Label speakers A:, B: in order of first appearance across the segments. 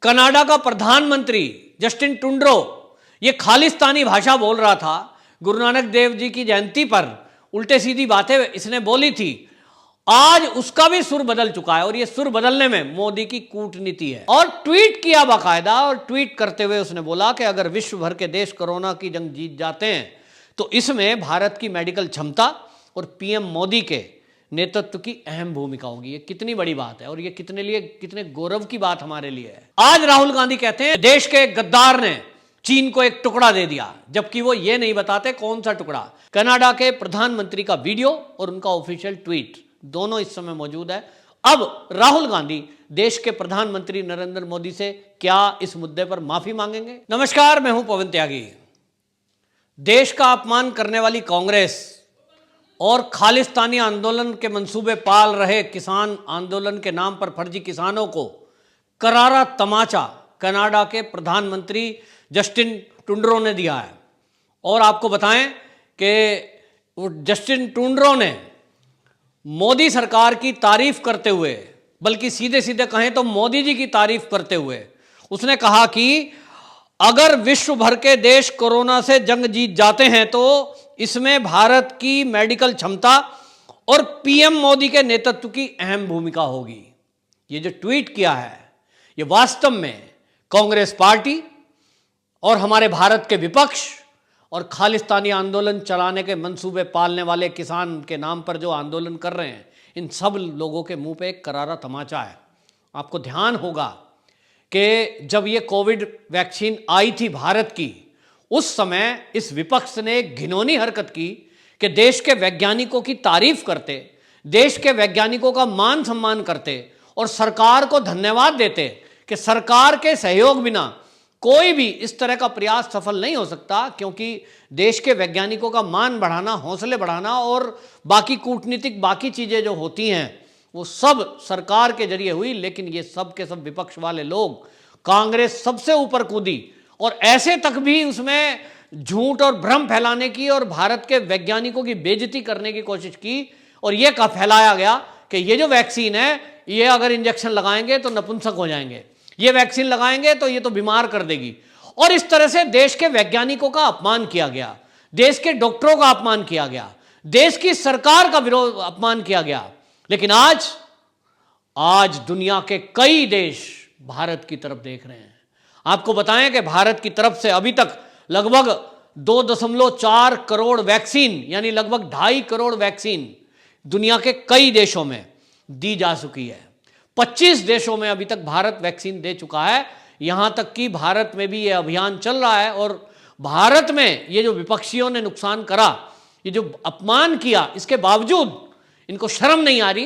A: Canada का प्रधानमंत्री Justin Trudeau ये खालिस्तानी भाषा बोल रहा था। गुरु नानक देव जी की जयंती पर उल्टे सीधी बातें इसने बोली थी। आज उसका भी सुर बदल चुका है और ये सुर बदलने में मोदी की कूटनीति है। और ट्वीट किया बाकायदा, और ट्वीट करते हुए उसने बोला कि अगर विश्व भर के देश कोरोना की जंग जीत जाते हैं तो इसमें भारत की मेडिकल क्षमता और पीएम मोदी के नेतृत्व की अहम भूमिका होगी। ये कितनी बड़ी बात है और ये कितने गौरव की बात हमारे लिए है। आज राहुल गांधी कहते हैं देश के गद्दार ने चीन को एक टुकड़ा दे दिया, जबकि वो ये नहीं बताते कौन सा टुकड़ा। कनाडा के प्रधानमंत्री का वीडियो और उनका ऑफिशियल ट्वीट दोनों इस समय मौजूद है। अब राहुल गांधी देश के प्रधानमंत्री नरेंद्र मोदी से क्या इस मुद्दे पर माफी मांगेंगे? नमस्कार, मैं हूं पवन त्यागी। देश का अपमान करने वाली कांग्रेस और खालिस्तानी आंदोलन के मंसूबे पाल रहे किसान आंदोलन के नाम पर फर्जी किसानों को करारा तमाचा कनाडा के प्रधानमंत्री जस्टिन ट्रूडो ने दिया है। और आपको बताएं कि जस्टिन ट्रूडो ने मोदी सरकार की तारीफ करते हुए, बल्कि सीधे सीधे कहें तो मोदी जी की तारीफ करते हुए, उसने कहा कि अगर विश्व भर के देश कोरोना से जंग जीत जाते हैं तो इसमें भारत की मेडिकल क्षमता और पीएम मोदी के नेतृत्व की अहम भूमिका होगी। ये जो ट्वीट किया है ये वास्तव में कांग्रेस पार्टी और हमारे भारत के विपक्ष और खालिस्तानी आंदोलन चलाने के मंसूबे पालने वाले किसान के नाम पर जो आंदोलन कर रहे हैं, इन सब लोगों के मुंह पे एक करारा तमाचा है। आपको ध्यान होगा कि जब ये कोविड वैक्सीन आई थी भारत की, उस समय इस विपक्ष ने एक घिनौनी हरकत की कि देश के वैज्ञानिकों की तारीफ करते, देश के वैज्ञानिकों का मान सम्मान करते और सरकार को धन्यवाद देते कि सरकार के सहयोग बिना कोई भी इस तरह का प्रयास सफल नहीं हो सकता, क्योंकि देश के वैज्ञानिकों का मान बढ़ाना, हौसले बढ़ाना और बाकी कूटनीतिक बाकी चीज़ें जो होती हैं वो सब सरकार के जरिए हुई। लेकिन ये सब के सब विपक्ष वाले लोग, कांग्रेस सबसे ऊपर कूदी और ऐसे तक भी उसमें झूठ और भ्रम फैलाने की और भारत के वैज्ञानिकों की बेइज्जती करने की कोशिश की। और ये कहा फैलाया गया कि ये जो वैक्सीन है ये अगर इंजेक्शन लगाएंगे तो नपुंसक हो जाएंगे, ये वैक्सीन लगाएंगे तो ये तो बीमार कर देगी। और इस तरह से देश के वैज्ञानिकों का अपमान किया गया, देश के डॉक्टरों का अपमान किया गया, देश की सरकार का विरोध अपमान किया गया। लेकिन आज दुनिया के कई देश भारत की तरफ देख रहे हैं। आपको बताएं कि भारत की तरफ से अभी तक लगभग 2.4 करोड़ वैक्सीन, यानी लगभग 2.5 करोड़ वैक्सीन दुनिया के कई देशों में दी जा चुकी है। 25 देशों में अभी तक भारत वैक्सीन दे चुका है। यहां तक कि भारत में भी यह अभियान चल रहा है। और भारत में ये जो विपक्षियों ने नुकसान करा, ये जो अपमान किया, इसके बावजूद इनको शर्म नहीं आ रही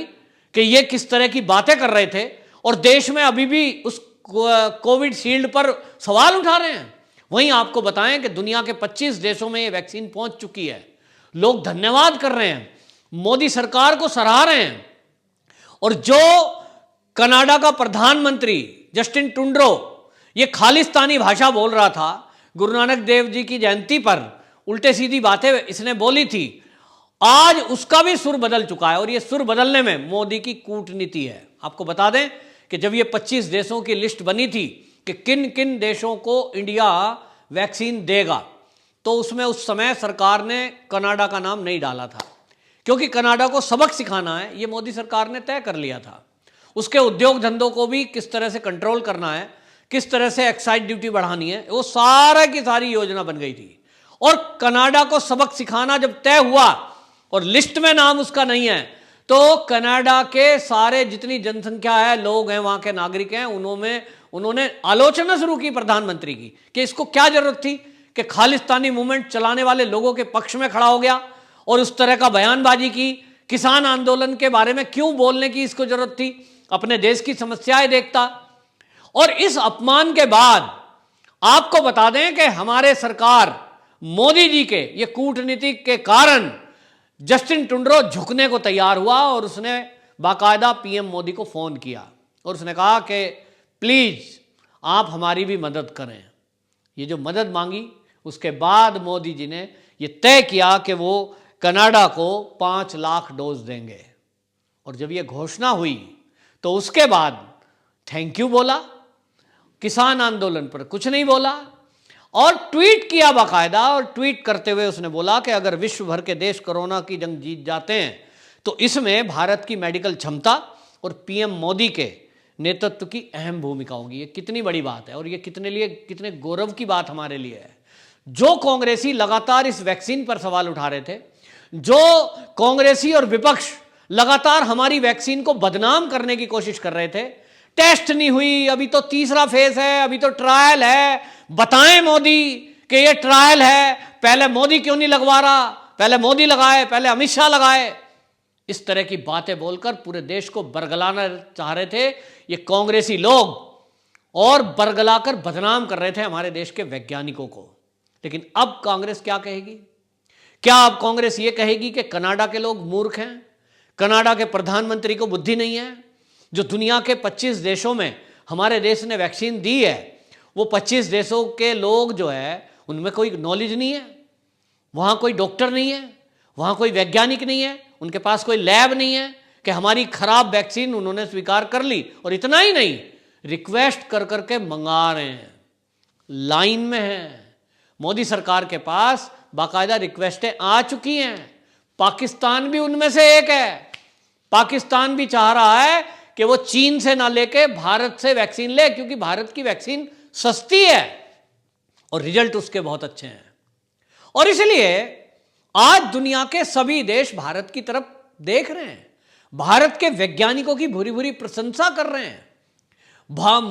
A: कि ये किस तरह की बातें कर रहे थे और देश में अभी भी उस कोविड शील्ड पर सवाल उठा रहे हैं। वहीं आपको बताएं कि दुनिया के 25 देशों में ये वैक्सीन पहुंच चुकी है। लोग धन्यवाद कर रहे हैं, मोदी सरकार को सराह रहे हैं। और जो कनाडा का प्रधानमंत्री जस्टिन ट्रूडो ये खालिस्तानी भाषा बोल रहा था, गुरु नानक देव जी की जयंती पर उल्टे सीधी बातें इसने बोली थी। आज उसका भी सुर बदल चुका है और ये सुर बदलने में मोदी की कूटनीति है। आपको बता दें कि जब ये 25 देशों की लिस्ट बनी थी कि किन किन देशों को इंडिया वैक्सीन देगा, तो उसमें उस समय सरकार ने कनाडा का नाम नहीं डाला था, क्योंकि कनाडा को सबक सिखाना है, ये मोदी सरकार ने तय कर लिया था। उसके उद्योग धंधों को भी किस तरह से कंट्रोल करना है, किस तरह से एक्साइज ड्यूटी बढ़ानी है, वो सारा की सारी योजना बन गई थी। और कनाडा को सबक सिखाना जब तय हुआ और लिस्ट में नाम उसका नहीं है, तो कनाडा के सारे जितनी जनसंख्या है, लोग हैं, वहां के नागरिक हैं, उन्होंने आलोचना शुरू की प्रधानमंत्री की कि इसको क्या जरूरत थी कि खालिस्तानी मूवमेंट चलाने वाले लोगों के पक्ष में खड़ा हो गया और उस तरह का बयानबाजी की। किसान आंदोलन के बारे में क्यों बोलने की इसको जरूरत थी? अपने देश की समस्याएं देखता। और इस अपमान के बाद आपको बता दें कि हमारे सरकार मोदी जी के ये कूटनीति के कारण जस्टिन ट्रूडो झुकने को तैयार हुआ और उसने बाकायदा पीएम मोदी को फोन किया और उसने कहा कि प्लीज आप हमारी भी मदद करें। ये जो मदद मांगी, उसके बाद मोदी जी ने ये तय किया कि वो कनाडा को 5 लाख डोज देंगे। और जब ये घोषणा हुई तो उसके बाद थैंक यू बोला किसान आंदोलन पर कुछ नहीं बोला, और ट्वीट किया बाकायदा, और ट्वीट करते हुए उसने बोला कि अगर विश्व भर के देश कोरोना की जंग जीत जाते हैं तो इसमें भारत की मेडिकल क्षमता और पीएम मोदी के नेतृत्व की अहम भूमिका होगी। ये कितनी बड़ी बात है, और ये कितने गौरव की बात हमारे लिए है। जो कांग्रेसी लगातार इस वैक्सीन पर सवाल उठा रहे थे, जो कांग्रेसी और विपक्ष लगातार हमारी वैक्सीन को बदनाम करने की कोशिश कर रहे थे, टेस्ट नहीं हुई, अभी तो तीसरा फेज है, अभी तो ट्रायल है, बताएं मोदी कि ये ट्रायल है, पहले मोदी क्यों नहीं लगवा रहा, पहले मोदी लगाए, पहले अमित शाह लगाए। इस तरह की बातें बोलकर पूरे देश को बरगलाना चाह रहे थे ये कांग्रेसी लोग, और बरगलाकर बदनाम कर रहे थे हमारे देश के वैज्ञानिकों को। लेकिन अब कांग्रेस क्या कहेगी? क्या अब कांग्रेस ये कहेगी कि कनाडा के लोग मूर्ख हैं, कनाडा के प्रधानमंत्री को बुद्धि नहीं है? जो दुनिया के 25 देशों में हमारे देश ने वैक्सीन दी है, वो 25 देशों के लोग जो है उनमें कोई नॉलेज नहीं है, वहाँ कोई डॉक्टर नहीं है, वहाँ कोई वैज्ञानिक नहीं है, उनके पास कोई लैब नहीं है कि हमारी खराब वैक्सीन उन्होंने स्वीकार कर ली। और इतना ही नहीं, रिक्वेस्ट कर करके मंगा रहे हैं, लाइन में हैं। मोदी सरकार के पास बाकायदा रिक्वेस्टें आ चुकी हैं। पाकिस्तान भी उनमें से एक है। पाकिस्तान भी चाह रहा है कि वो चीन से ना लेके भारत से वैक्सीन ले, क्योंकि भारत की वैक्सीन सस्ती है और रिजल्ट उसके बहुत अच्छे हैं। और इसलिए आज दुनिया के सभी देश भारत की तरफ देख रहे हैं, भारत के वैज्ञानिकों की भूरी भूरी प्रशंसा कर रहे हैं,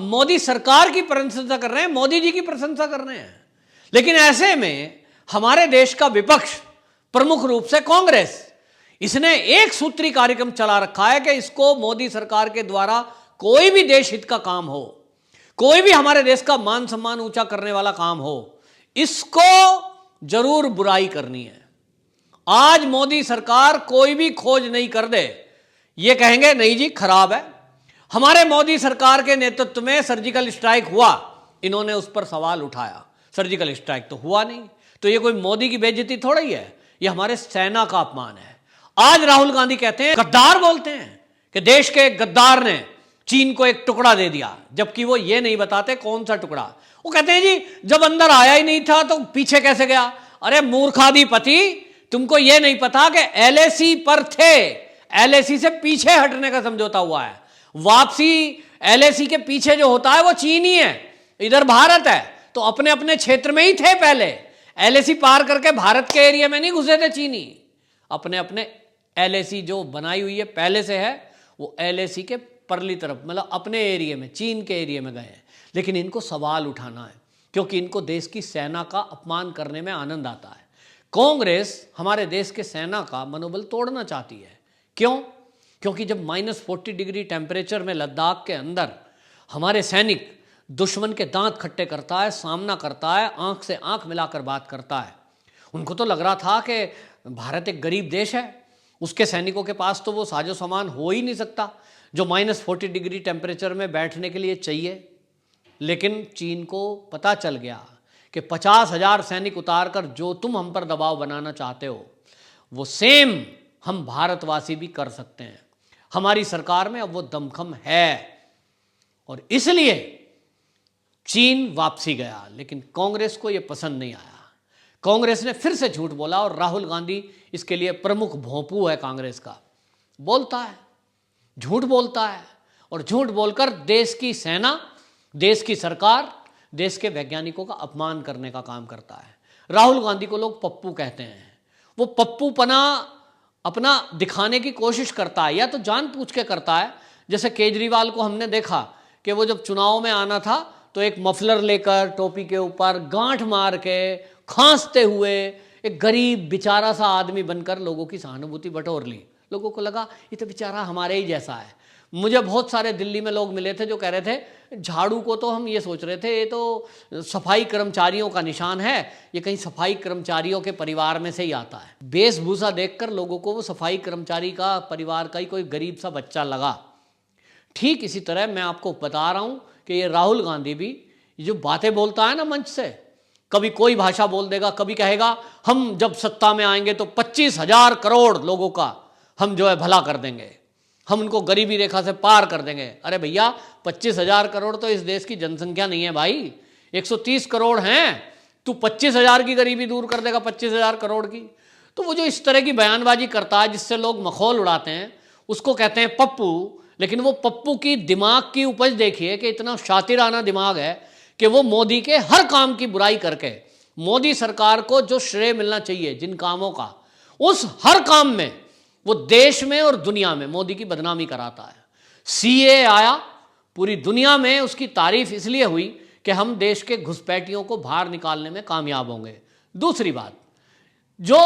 A: मोदी सरकार की प्रशंसा कर रहे हैं, मोदी जी की प्रशंसा कर रहे हैं। लेकिन ऐसे में हमारे देश का विपक्ष, प्रमुख रूप से कांग्रेस, इसने एक सूत्री कार्यक्रम चला रखा है कि इसको मोदी सरकार के द्वारा कोई भी देश हित का काम हो, कोई भी हमारे देश का मान सम्मान ऊंचा करने वाला काम हो, इसको जरूर बुराई करनी है। आज मोदी सरकार कोई भी खोज नहीं कर दे, ये कहेंगे नहीं जी खराब है। हमारे मोदी सरकार के नेतृत्व में सर्जिकल स्ट्राइक हुआ, इन्होंने उस पर सवाल उठाया, सर्जिकल स्ट्राइक तो हुआ नहीं, तो ये कोई मोदी की बेइज्जती थोड़ा ही है, ये हमारे सेना का अपमान है। आज राहुल गांधी कहते हैं, गद्दार बोलते हैं कि देश के एक गद्दार ने चीन को एक टुकड़ा दे दिया, जबकि वो ये नहीं बताते कौन सा टुकड़ा। वो कहते हैं जी जब अंदर आया ही नहीं था तो पीछे कैसे गया। अरे मूर्खाधिपति, तुमको ये नहीं पता कि एलएसी पर थे, एलएसी से पीछे हटने का समझौता हुआ है। वापसी एलएसी के पीछे जो होता है वो चीन ही है, इधर भारत है, तो अपने अपने क्षेत्र में ही थे। पहले एलएसी पार करके भारत के एरिया में नहीं घुसे थे चीनी, अपने अपने एलएसी जो बनाई हुई है पहले से है, वो एलएसी के परली तरफ, मतलब अपने एरिया में, चीन के एरिया में गए हैं। लेकिन इनको सवाल उठाना है, क्योंकि इनको देश की सेना का अपमान करने में आनंद आता है। कांग्रेस हमारे देश के सेना का मनोबल तोड़ना चाहती है। क्यों? क्योंकि जब -40 डिग्री टेम्परेचर में लद्दाख के अंदर हमारे सैनिक दुश्मन के दांत खट्टे करता है, सामना करता है, आंख से आंख मिलाकर बात करता है, उनको तो लग रहा था कि भारत एक गरीब देश है, उसके सैनिकों के पास तो वो साजो सामान हो ही नहीं सकता जो -40 डिग्री टेम्परेचर में बैठने के लिए चाहिए। लेकिन चीन को पता चल गया कि 50,000 सैनिक उतारकर जो तुम हम पर दबाव बनाना चाहते हो, वो सेम हम भारतवासी भी कर सकते हैं। हमारी सरकार में अब वो दमखम है, और इसलिए चीन वापसी गया। लेकिन कांग्रेस को यह पसंद नहीं आया। कांग्रेस ने फिर से झूठ बोला, और राहुल गांधी इसके लिए प्रमुख भोंपू है कांग्रेस का। बोलता है, झूठ बोलता है, और झूठ बोलकर देश की सेना, देश की सरकार, देश के वैज्ञानिकों का अपमान करने का काम करता है। राहुल गांधी को लोग पप्पू कहते हैं। वो पप्पूपना अपना दिखाने की कोशिश करता है, या तो जानबूझ के करता है। जैसे केजरीवाल को हमने देखा कि वो जब चुनाव में आना था तो एक मफलर लेकर टोपी के ऊपर गांठ मार के खांसते हुए एक गरीब बेचारा सा आदमी बनकर लोगों की सहानुभूति बटोर ली। लोगों को लगा ये तो बेचारा हमारे ही जैसा है। मुझे बहुत सारे दिल्ली में लोग मिले थे जो कह रहे थे झाड़ू को तो हम ये सोच रहे थे ये तो सफाई कर्मचारियों का निशान है, ये कहीं सफाई कर्मचारियों के परिवार में से ही आता है। वेशभूषा देखकर लोगों को वो सफाई कर्मचारी का परिवार का ही कोई गरीब सा बच्चा लगा। ठीक इसी तरह मैं आपको बता रहा हूँ कि ये राहुल गांधी भी ये जो बातें बोलता है ना मंच से, कभी कोई भाषा बोल देगा, कभी कहेगा हम जब सत्ता में आएंगे तो 25,000 करोड़ लोगों का हम जो है भला कर देंगे, हम उनको गरीबी रेखा से पार कर देंगे। अरे भैया 25,000 करोड़ तो इस देश की जनसंख्या नहीं है भाई, 130 करोड़ हैं, तू 25,000 की गरीबी दूर कर देगा, 25,000 करोड़ की। तो वो जो इस तरह की बयानबाजी करता है जिससे लोग मखौल उड़ाते हैं, उसको कहते हैं पप्पू। लेकिन वो पप्पू की दिमाग की उपज देखिए कि इतना शातिराना दिमाग है कि वो मोदी के हर काम की बुराई करके मोदी सरकार को जो श्रेय मिलना चाहिए जिन कामों का, उस हर काम में वो देश में और दुनिया में मोदी की बदनामी कराता है। सीए आया, पूरी दुनिया में उसकी तारीफ इसलिए हुई कि हम देश के घुसपैठियों को बाहर निकालने में कामयाब होंगे। दूसरी बात, जो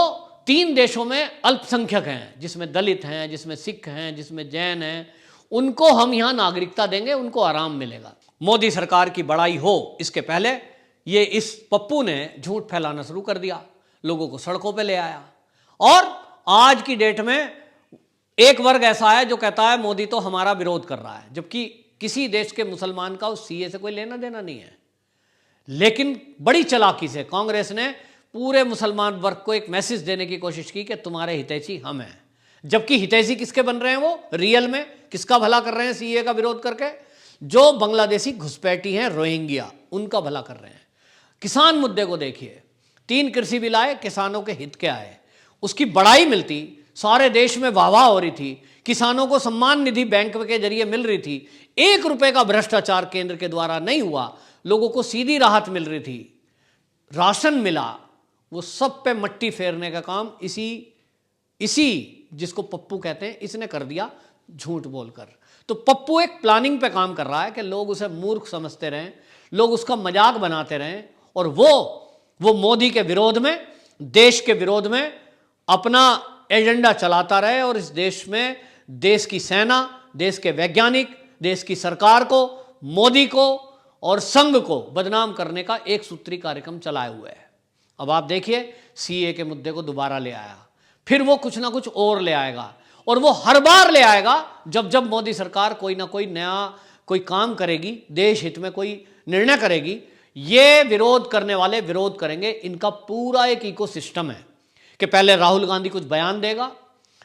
A: 3 देशों में अल्पसंख्यक हैं, जिसमें दलित हैं, जिसमें सिख हैं, जिसमें जैन हैं, उनको हम यहां नागरिकता देंगे, उनको आराम मिलेगा। मोदी सरकार की बड़ाई हो इसके पहले ये इस पप्पू ने झूठ फैलाना शुरू कर दिया, लोगों को सड़कों पे ले आया। और आज की डेट में एक वर्ग ऐसा है जो कहता है मोदी तो हमारा विरोध कर रहा है, जबकि किसी देश के मुसलमान का उस सीए से कोई लेना देना नहीं है। लेकिन बड़ी चालाकी से कांग्रेस ने पूरे मुसलमान वर्ग को एक मैसेज देने की कोशिश की कि तुम्हारे हितैषी हम हैं, जबकि हितैषी किसके बन रहे हैं? वो रियल में किसका भला कर रहे हैं सीए का विरोध करके? जो बांग्लादेशी घुसपैठी हैं रोहिंग्या, उनका भला कर रहे हैं। किसान मुद्दे को देखिए, 3 कृषि बिल आए, किसानों के हित के आए, उसकी बड़ाई मिलती, सारे देश में वाहवाह हो रही थी, किसानों को सम्मान निधि बैंक के जरिए मिल रही थी, 1 रुपए का भ्रष्टाचार केंद्र के द्वारा नहीं हुआ, लोगों को सीधी राहत मिल रही थी, राशन मिला। वो सब पे मट्टी फेरने का काम इसी जिसको पप्पू कहते हैं इसने कर दिया, झूठ बोलकर। तो पप्पू एक प्लानिंग पे काम कर रहा है कि लोग उसे मूर्ख समझते रहें, लोग उसका मजाक बनाते रहें, और वो मोदी के विरोध में, देश के विरोध में अपना एजेंडा चलाता रहे, और इस देश में देश की सेना, देश के वैज्ञानिक, देश की सरकार को, मोदी को और संघ को बदनाम करने का एक सूत्री कार्यक्रम चलाए हुए है। अब आप देखिए, सीए के मुद्दे को दोबारा ले आया, फिर वो कुछ ना कुछ और ले आएगा, और वो हर बार ले आएगा जब जब मोदी सरकार कोई ना कोई नया कोई काम करेगी, देश हित में कोई निर्णय करेगी, ये विरोध करने वाले विरोध करेंगे। इनका पूरा एक इकोसिस्टम है कि पहले राहुल गांधी कुछ बयान देगा,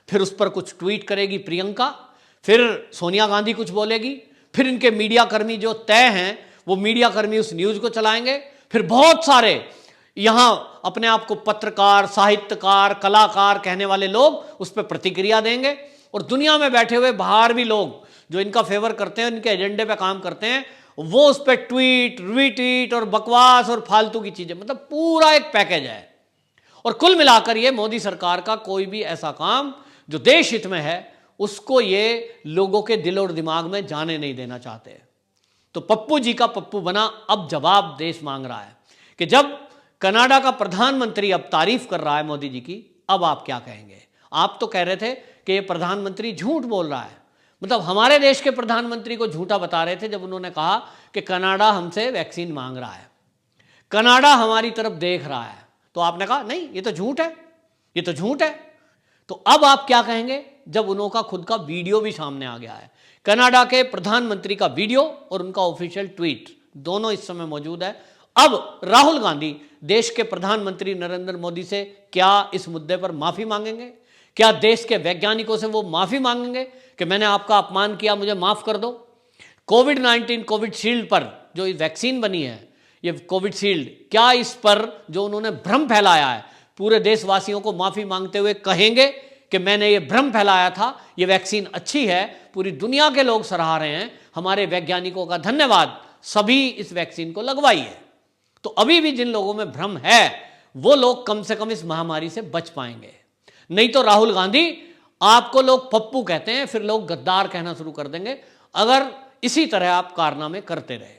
A: फिर उस पर कुछ ट्वीट करेगी प्रियंका, फिर सोनिया गांधी कुछ बोलेगी, फिर इनके मीडिया कर्मी जो तय हैं वो मीडिया कर्मी उस न्यूज को चलाएंगे, फिर बहुत सारे यहां अपने आप को पत्रकार, साहित्यकार, कलाकार कहने वाले लोग उस पर प्रतिक्रिया देंगे, और दुनिया में बैठे हुए बाहर भी लोग जो इनका फेवर करते हैं, इनके एजेंडे पे काम करते हैं, वो उस पर ट्वीट, रीट्वीट और बकवास और फालतू की चीजें, मतलब पूरा एक पैकेज है। और कुल मिलाकर ये मोदी सरकार का कोई भी ऐसा काम जो देश हित में है, उसको ये लोगों के दिल और दिमाग में जाने नहीं देना चाहते। तो पप्पू जी का पप्पू बना, अब जवाब देश मांग रहा है कि जब कनाडा का प्रधानमंत्री अब तारीफ कर रहा है मोदी जी की, अब आप क्या कहेंगे? आप तो कह रहे थे कि ये प्रधानमंत्री झूठ बोल रहा है, मतलब हमारे देश के प्रधानमंत्री को झूठा बता रहे थे जब उन्होंने कहा कि कनाडा हमसे वैक्सीन मांग रहा है, कनाडा हमारी तरफ देख रहा है, तो आपने कहा नहीं ये तो झूठ है, ये तो झूठ है। तो अब आप क्या कहेंगे जब उनका खुद का वीडियो भी सामने आ गया है? कनाडा के प्रधानमंत्री का वीडियो और उनका ऑफिशियल ट्वीट दोनों इस समय मौजूद है। अब राहुल गांधी देश के प्रधानमंत्री नरेंद्र मोदी से क्या इस मुद्दे पर माफी मांगेंगे? क्या देश के वैज्ञानिकों से वो माफी मांगेंगे कि मैंने आपका अपमान किया, मुझे माफ कर दो? कोविड-19 कोविड शील्ड पर जो वैक्सीन बनी है, ये कोविड शील्ड, क्या इस पर जो उन्होंने भ्रम फैलाया है, पूरे देशवासियों को माफी मांगते हुए कहेंगे कि मैंने ये भ्रम फैलाया था, ये वैक्सीन अच्छी है, पूरी दुनिया के लोग सराह रहे हैं, हमारे वैज्ञानिकों का धन्यवाद, सभी इस वैक्सीन को लगवाइए? तो अभी भी जिन लोगों में भ्रम है वो लोग कम से कम इस महामारी से बच पाएंगे। नहीं तो राहुल गांधी, आपको लोग पप्पू कहते हैं, फिर लोग गद्दार कहना शुरू कर देंगे अगर इसी तरह आप कारनामे करते रहे।